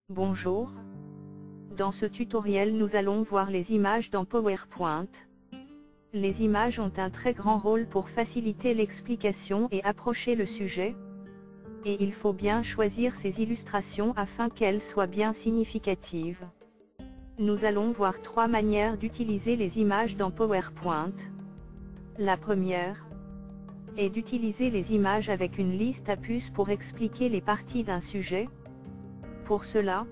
Bonjour. Dans ce tutoriel nous allons voir les images dans PowerPoint. Les images ont un très grand rôle pour faciliter l'explication et approcher le sujet. Et il faut bien choisir ces illustrations afin qu'elles soient bien significatives. Nous allons voir trois manières d'utiliser les images dans PowerPoint. La première est d'utiliser les images avec une liste à puces pour expliquer les parties d'un sujet. Pour cela,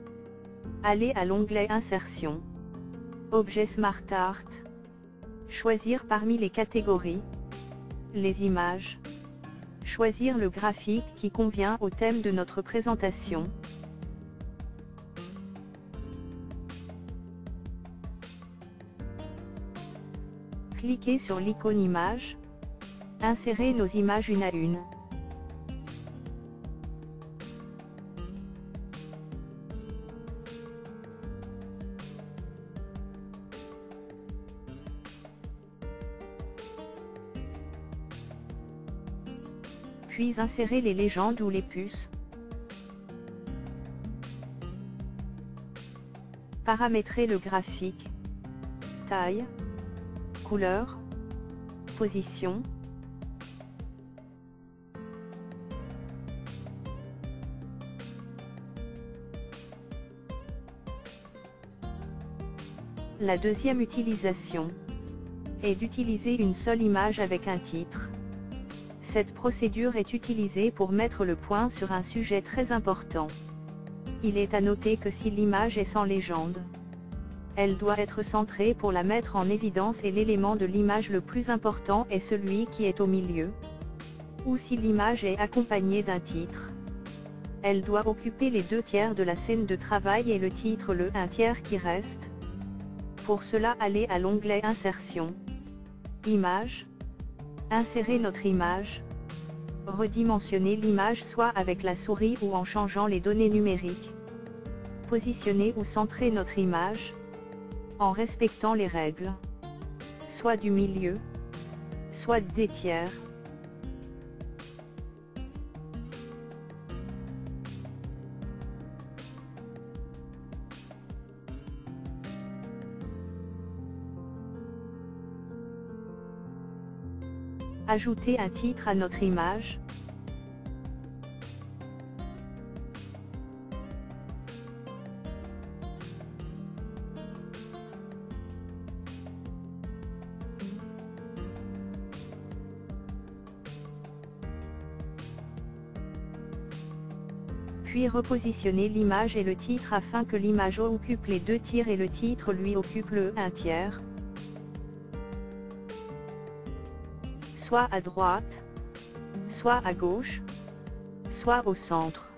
allez à l'onglet Insertion, Objet Smart Art, choisir parmi les catégories, les images, choisir le graphique qui convient au thème de notre présentation. Cliquez sur l'icône Image, insérez nos images une à une. Puis insérez les légendes ou les puces. Paramétrez le graphique, taille, couleur, position. La deuxième utilisation est d'utiliser une seule image avec un titre. Cette procédure est utilisée pour mettre le point sur un sujet très important. Il est à noter que si l'image est sans légende, elle doit être centrée pour la mettre en évidence et l'élément de l'image le plus important est celui qui est au milieu. Ou si l'image est accompagnée d'un titre, elle doit occuper les 2/3 de la scène de travail et le titre le 1/3 qui reste. Pour cela allez à l'onglet Insertion, Images, insérez notre image, redimensionnez l'image soit avec la souris ou en changeant les données numériques. Positionnez ou centrez notre image, en respectant les règles, soit du milieu, soit des tiers. Ajoutez un titre à notre image. Puis repositionnez l'image et le titre afin que l'image occupe les 2/3 et le titre lui occupe le 1/3. Soit à droite, soit à gauche, soit au centre.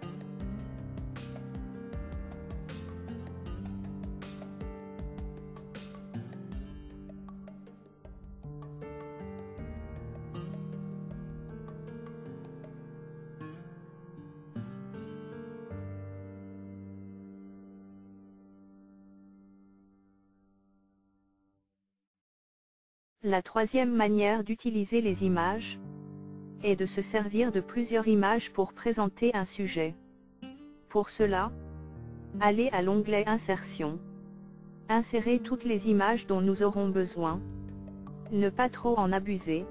La troisième manière d'utiliser les images est de se servir de plusieurs images pour présenter un sujet. Pour cela, allez à l'onglet Insertion. Insérez toutes les images dont nous aurons besoin. Ne pas trop en abuser.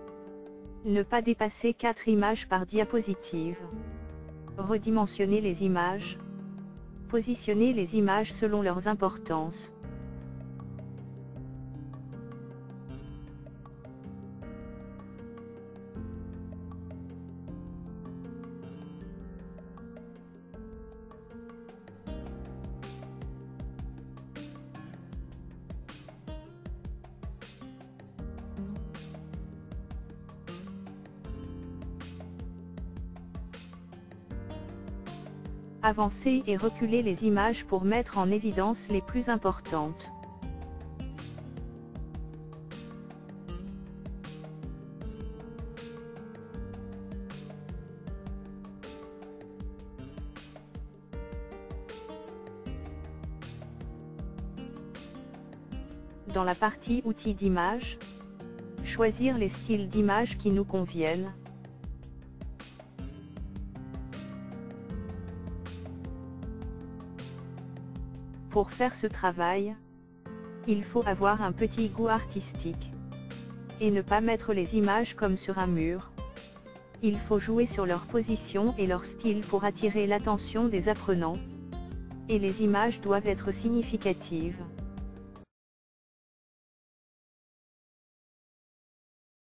Ne pas dépasser 4 images par diapositive. Redimensionnez les images. Positionnez les images selon leurs importances. Avancez et reculez les images pour mettre en évidence les plus importantes. Dans la partie Outils d'image, choisir les styles d'image qui nous conviennent. Pour faire ce travail, il faut avoir un petit goût artistique. Et ne pas mettre les images comme sur un mur. Il faut jouer sur leur position et leur style pour attirer l'attention des apprenants. Et les images doivent être significatives.